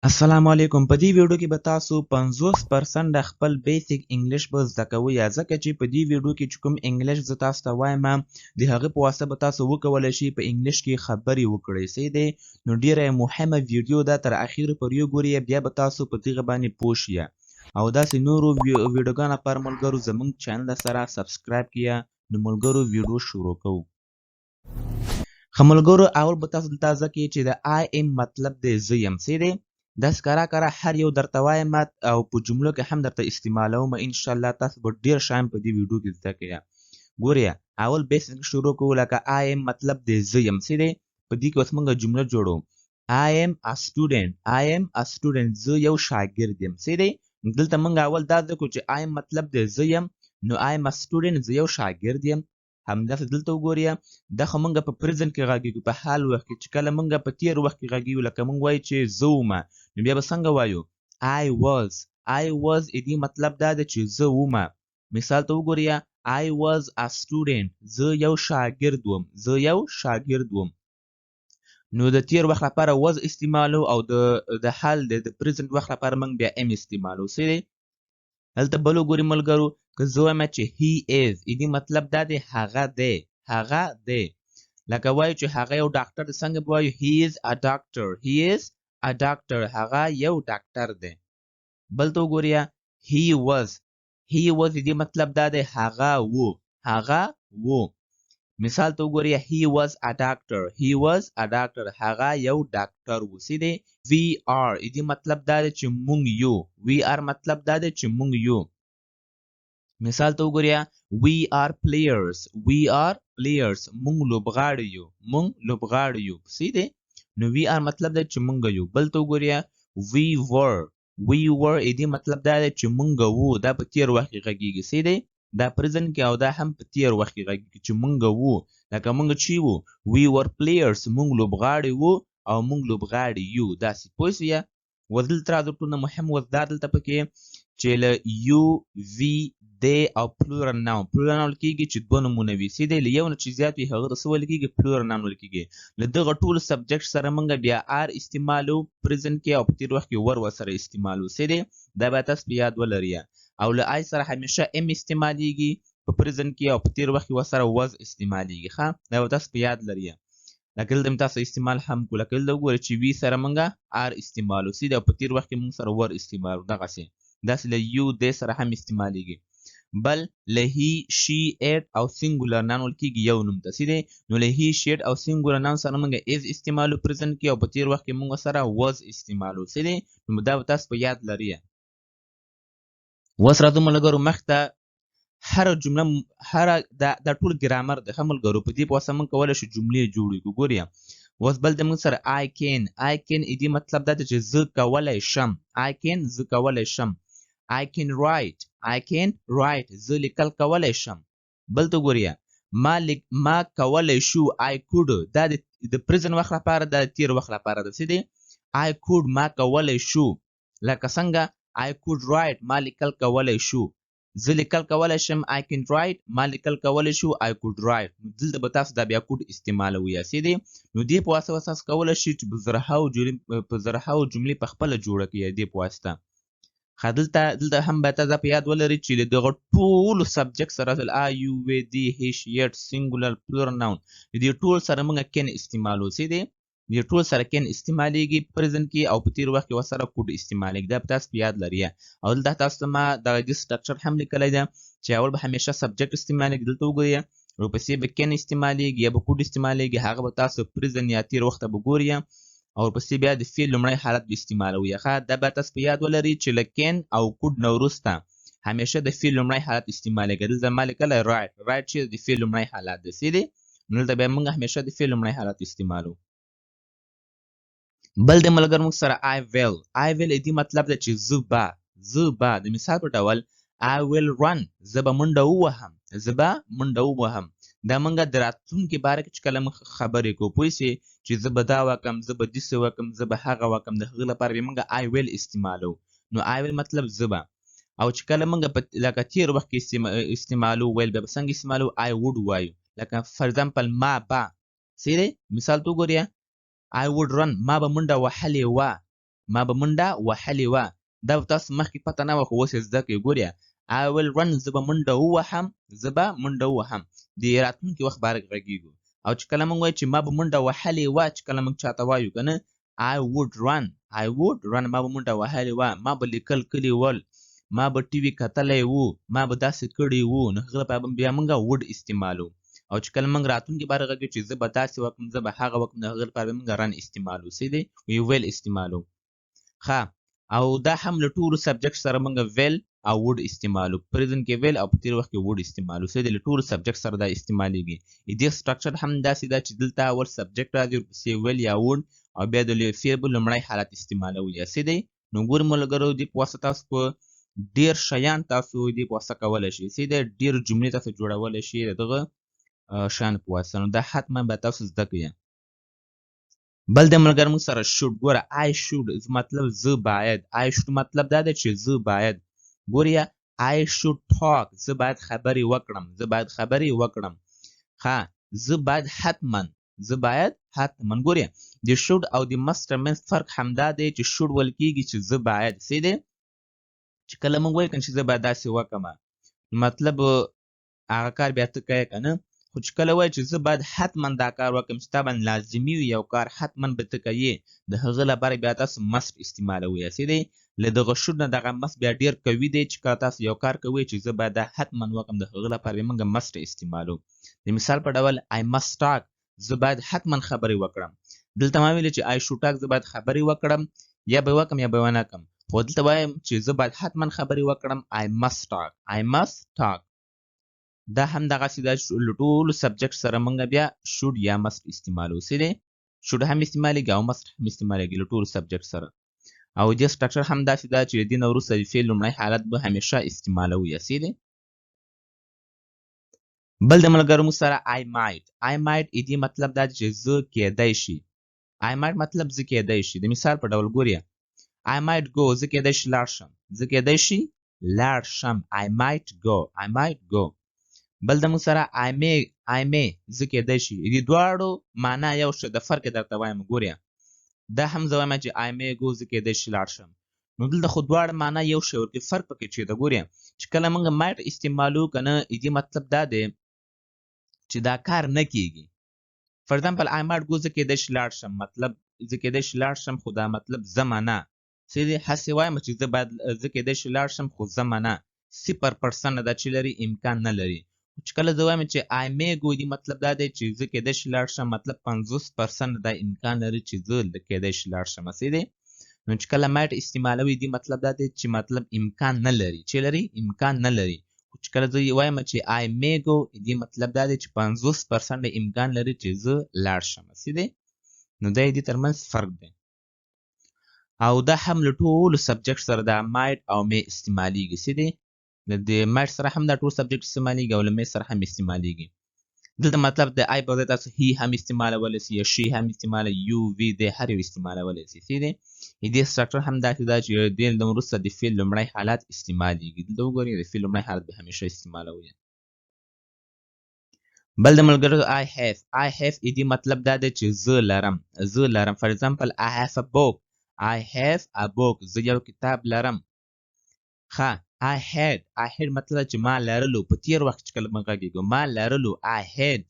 السلام علیکم. په دې ویډیو کې به تاسو 50% د خپل بیسیک انګلیش به زده کوئ، یا ځکه چې په دې ویډیو کې چې کوم انګلیش زه تاسو ته وایم د هغه په واسطه به تاسو وکولی شئ په انګلیش کې خبرې وکړئ. صحیح دی؟ نو ډیره مهمه ویډیو ده، تر اخره پورې وګورئ، بیا به تاسو په دغه باندې پوه شئ. او داسې نورو ویډیوګانو لپاره ملګرو زموږ چینل سره سبسکرایب کړئ. نو ملګرو ویډیو شروع کوو. ښه ملګرو، اول به تاسو دلته زده کړئ چې د آی ام مطلب دی زه یم. صحیح دی؟ دا ښکاره هر یو درته وایم او په جملو کې هم درته استعمالوم. انشاءالله تاسو به ډېر شیان په دې ویډیو کې زده کړئ. ګورئ، اول بیسیک شروع کوو. لکه آی ام مطلب دی زه یم. صحیح دی؟ په دې کې اوس موږ جمله جوړو. آی ام ا سټوډنټ. آی ام ا سټوډنټ، زه یو شاګرد یم. صحیح دی؟ دلته موږ اول دا زده کړو چې آی ام مطلب دی زه یم، نو آی ام ا سټوډنټ، زه یو شاګرد یم. همداسې دلته وګورئ، دا خو موږ په پریزنټ کې غږیږو، په حال وخت کې. چې کله موږ په تیر وخت کې غږیږو، لکه موږ وایو چې زه ومه، نو بیا به څنګه وایو؟ I was. I was دې مطلب دا دی چې زه ومه. مثال ته وګورئ، I was a student. زه یو شاګرد وم. زه یو شاګرد وم. نو د تیر وخت لپاره was استعمالو، او د حال د پریزنټ وخت لپاره موږ بیا ام استعمالو. صحیح دی؟ هلته بل وګورئ ملګرو، که زه وایم چې he is، دې مطلب دا دی هغه دی. هغه دی. لکه وایو چې هغه یو ډاکټر دی، څنګه به وایو؟ he is a doctor. he is a doctor. هغه یو ډاکټر دی. بل ته وګورئ، he was. he was دې مطلب دا دی هغه و. هغه و. مثال ته وګورئ، he was a doctor. he was a doctor. هغه یو ډاکټر و. څه دی؟ we are دې مطلب دا دی چې مونږ یو. we are مطلب دا دی چې مونږ یو. مثال ته وګورئ، we are players. we are players. مونږ لوبغاړي یو. مونږ لوبغاړي یو. څه دی؟ نو we are مطلب دا چې مونږ یو. بل ته وګورئ، we were. we were دې مطلب دا دی چې مونږ وو. دا په تیر وخت کې غږیږي. څه دی؟ دا پریزنټ کې، او دا هم په تیر وخت کې غږیږي چې مونږ وو. لکه مونږ چې وو، we were players. مونږ لوبغاړي وو او مونږ لوبغاړي یو. داسې پوه شئ؟ دلته راځو، ټولنه مهم وز دا دلته پکې چې له یو، وی، دی او پلورل ناون. پلورل ناون کېږي چې دوه نومونه وي. څه دی؟ له یو نه چې زیات وي هغه ته څه ویل کېږي؟ پلورل ناون ویل کېږي. له دغه ټولو سبجیکټ سره موږ بیا آر استعمالو پریزنټ کې، او په تیر وخت کې ورسره استعمالو. څه دی؟ دا باید تاسو په یاد ولرئ. او له آی سره همیشه ام استعمالیږي په پریزنټ کې، او په تیر وخت کې ورسره وز استعمالیږي. ښه، دا به تاسو په یاد لرئ. لکه دلته تاسو استعمال هم کو. لکه دلته وګورئ چې وی سره موږ آر استعمالو. څه دی؟ او په تیر وخت کې موږ سره ور استعمالو. دغسې داسې له یو، دی سره هم استعمالیږي. بل له هی، شي، ایټ او سینګولر ناون ویل کېږي یو نوم ته. څه دی؟ نو له هی، شي، ایټ او سینګولر ناون سره موږ از استعمالو پریزنټ کې، او په تیر وخت کې موږ سره وز استعمالو. څه دی؟ نو دا به تاسو په یاد لرئ. اوس راځو ملګرو مخته. هره جمله، دا ټول ګرامر دی. ښه ملګرو، په دې په واسطه موږ کولی شو جملې جوړې کړو. ګورئ، اوس بل د موږ سره I can. I can دې مطلب دا دی چې زه کولی شم. I can زه کولی شم. I can write. I can write. زه لیکل کولی شم. بل ته ګورئ، ما کولی شو. I could دا د پریزنټ وخت لپاره، دا د تیر وخت لپاره ده. څه دی؟ I could ما کولی شو. لکه څنګه؟ I could write ما لیکل کولی شو. زه لیکل کولی شم. I can write ما لیکل کولی شو. I could write. دلته به تاسو دا بیا کوډ استعمالوئ. څه دی؟ نو دې په واسطه تاسو کولی شئ چې په زرهاو جملې په خپله جوړه کړئ دې په واسطه. ښه، دلته هم باید تاسو په یاد ولرئ چې د دغه ټولو سبجیکټ سره آ، یو، وی، دی، هی، شي، ایټ، سینګولر، پلورل ناون، دې ټول سره موږ کین استعمالو. څه دی؟ دې ټول سره کین استعمالیږي پریزنټ کې، او په تیر وخت کې ورسره کوډ استعمالیږي. دا به تاسو په یاد لرئ. او دلته تاسو ته ما دغه سټرکچر هم لیکلی دی چې اول به همیشه سبجیکټ استعمالیږي. دلته وګورئ، ورپسې به کین استعمالیږي یا به کوډ استعمالیږي. هغه به تاسو پریزنټ یا تیر وخت ته به ګورئ، او ورپسې بیا د فعل لومړی حالت به استعمالوئ. ښه، دا باید تاسو په یاد ولرئ چې له کین او کوډ نه وروسته همیشه د فعل لومړی حالت استعمالیږي. دلته ما لیکلی رایټ. رایټ چې د فعل لومړی حالت دی. څه دی؟ نو دلته بیا موږ همیشه د فعل لومړی حالت استعمالو. بل د ملګرو موږ سره I will. I will دې مطلب دی چې زه به د مثال په ډول I will run. زه به منډه ووهم. زه به منډه ووهم. دا موږ د راتلونکي باره کې چې کله موږ خبرې کوو، پوه شئ چې زه به دا وکړم، زه به داسې وکړم، زه به هغه وکړم. د هغه لپاره بیا موږ I will استعمالو. نو I will مطلب زه به. او چې کله موږ په لکه تیر وخت کې استعمالو ویل، بیا به څنګه استعمالو؟ I would وایو. لکه فار ایگزامپل ما به. څه دی؟ مثال ته وګورئ، I would run. ما به منډه وهلې وه. ما به منډه وهلې وه. دا به تاسو مخکې پته نه وه خو اوس یې زده کړئ. ګورئ I will run زه به منډه ووهم، زه به منډه ووهم. د راتلونکي وخت باره کې غږیږو. او چې کله موږ وایو چې ما به منډه وهلې وه، چې کله موږ چاته وایو که نه I would run ما به منډه وهلې وه، ما به لیکل کړي ول، ما به ټي وي کتلی وو، ما به داسې کړي وو، نو هغه لپاره به بیا موږ would استعمالو. او چې کله موږ راتلونکي باره غږیږو چې زه به داسې وکړم، زه به هغه وکړم، نو هغه لپاره به موږ run استعمالو. څه دی we will استعمالو. ښه او دا هم له ټولو سبجکټ سره موږ will او would استعمالو. پریزنټ کې will او په تیر وخت کې would استعمالو. څه دی له ټولو سبجکټ سره دا استعمالیږي. دې سټرکچر هم داسې ده چې دلته اول سبجکټ راځي ورپسې will یا would او بیا د فعل لومړی حالت استعمالوي. څه دی نو ګورئ ملګرو دې په واسطه تاسو په ډېر شیان تاسو دې په واسطه کولی شئ. څه دی ډېر جملې تاسو جوړولی شئ د دغه شیان په واسطه. نو دا حتما به تاسو زده کړئ. بل د ملګرو موږ سره should. ګوره I should مطلب زه باید. I should مطلب دا دی چې زه باید. ګوره I should talk زه باید خبرې وکړم. ښه زه باید حتما. ګوره د should او د must ترمنځ فرق همدا دی چې should ویل کېږي چې زه باید. څه دی چې کله موږ وایو چې زه باید داسې وکړم، مطلب هغه کار بیا ته کوې که نه، خو چې کله وایي چې زه باید حتما دا کار وکړم چې تا باندې لازمي وي یو کار حتما به ته کوې، د هغه لپاره بیا تاسو must استعمالوئ. څه دی له دغه should نه دغه must بیا ډېر قوي دی چې کله تاسو یو کار کوئ چې زه باید دا حتما وکړم، د هغه لپاره بیا موږ must استعمالو. د مثال په ډول I must talk زه باید حتما خبرې وکړم. دلته ما ویلي چې I should talk زه باید خبرې وکړم، یا به وکړم یا به ونه کړم، خو دلته وایم چې زه باید حتما خبرې وکړم. I must talk. دا هم دغسې ده چې له ټولو سبجکټ سره موږ بیا should یا must استعمالو. څه دی should هم استعمالېږي او must هم استعمالېږي له ټولو سبجکټ سره. او دې سټرکچر هم داسې ده چې د دې نه وروسته د فعل لومړی حالت به همیشه استعمالوي. څه دی بل د ملګرو موږ سره I might دې مطلب دا چې زه کېدی شي. I might مطلب زه کېدی شي. د مثال په ډول ګورئ I might go زه کېدی شي لاړ شم. I might go. بل د موږ سره I may زه کېدی شي. دې دواړو معنا یو څه د فرق درته وایم. ګورئ دا هم زه وایم چې I may go زه کېدی شي لاړ شم. نو دلته خو دواړه معنا یو شی ورکوي، فرق پکې چې ده. ګورئ چې کله موږ might استعمالو که نه دې مطلب دا دی چې دا کار نه کېږي. فار ایگزامپل I might go زه کېدی شي لاړ شم، مطلب زه کېدی شي لاړ شم خو دا مطلب زمه نه. څه دی هسې وایم چې زه کېدی شي لاړ شم خو زمه نه. 0% دا چې لري امکان نه لري. چې کله زه وایم چې I may go دې مطلب دا دی چې زه کېدی شي لاړ شم، مطلب 50% دا امکان لري چې زه کېدی شي لاړ شم. څه دی نو چې کله might استعمالوي دې مطلب دا دی چې مطلب امکان نه لري. چې لري امکان نه لري. چې کله زه وایم چې I may go دې مطلب دا دی چې 50% امکان لري چې زه لاړ شم. څه دی نو دا دې ترمنځ فرق دی. او دا هم له ټولو سبجکټ سره دا might او may استعمالېږي. څه دی د might سره هم دا ټول سبجکټ استعمالېږي او له may سره هم استعمالېږي. دلته مطلب د I په ځای تاسو he هم استعمالولی شئ، یا she هم استعمالوي، you we they هر یو استعمالولی شئ. څه دی دې سټرکچر هم داسې ده چې دې نه وروسته د فعل لومړی حالت استعمالېږي. دلته وګورئ د فعل لومړی حالت به همیشه استعمالوي. بل د ملګرو I have دې مطلب دا دی چې زه لرم. فار ایگزامپل I have a book زه یو کتاب لرم. ښه I had مطلب چې ما لرلو، په تیر وخت چې کله موږ غږیږو ما لرلو I had.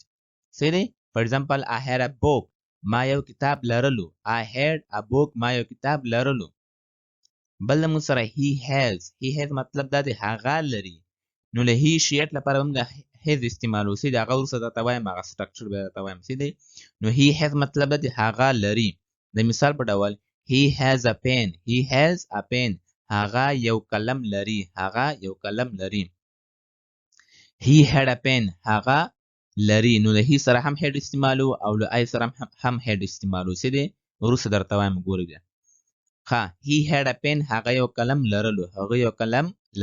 څه دی فار ایگزامپل I had a book ما یو کتاب لرلو. I had a book ما یو کتاب لرلو. بل موږ سره he has مطلب دا دی هغه لري. نو له he شیټ لپاره موږ has استعمالو. څه دی هغه وروسته درته وایم هغه سټرکچر بیا درته وایم. څه دی نو he has مطلب دا دی هغه لري. د مثال په ډول he has a pen هغه یو قلم لري. he had a pen هغه لري. نو د he سره هم head استعمالو او له I سره هم head استعمالو. څه دی وروسته درته وایم ګورئ. ښه he had a pen هغه یو قلم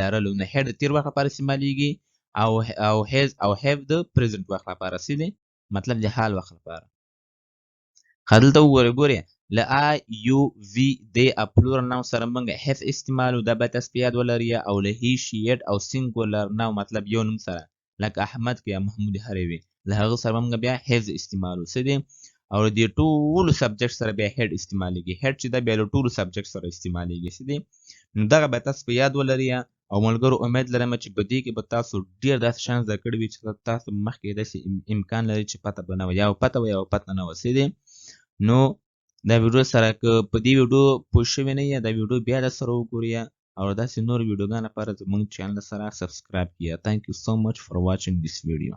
لرلو. نو head د تیر وخت لپاره استعمالېږي او has او have د present وخت لپاره. څه دی مطلب د حال وخت لپاره. ښه دلته وګورئ له I you we they پلورل ناون سره موږ have استعمالو. دا باید تاسو په یاد ولرئ. او له he she it او singular ناون مطلب یو نوم سره لکه احمد که یا محمود هر وي له هغه سره موږ بیا have استعمالو. څه دی او د ټولو سبجیکټ سره بیا هډ استعمالیږي. هډ چې دا بیا له ټولو سبجیکټ سره استعمالیږي سیدي. نو دغه به تاسو په یاد ولرئ او ملګرو امید لرم چې په دې کې به تاسو ډیر داسې شان زده کړي وي چې تاسو مخکې داسې امکان لري چې پته به نه وي، یا پته وي او پته نه وي سیدي. نو دا ویډیو سره که په دې ویډیو پوه شوي نه یې دا ویډیو بیا در سره وګورئ او داسې نور ویډیوګان لپاره زموږ چینل سره سبسکرایب کړئ. Thank you so much for watching this video.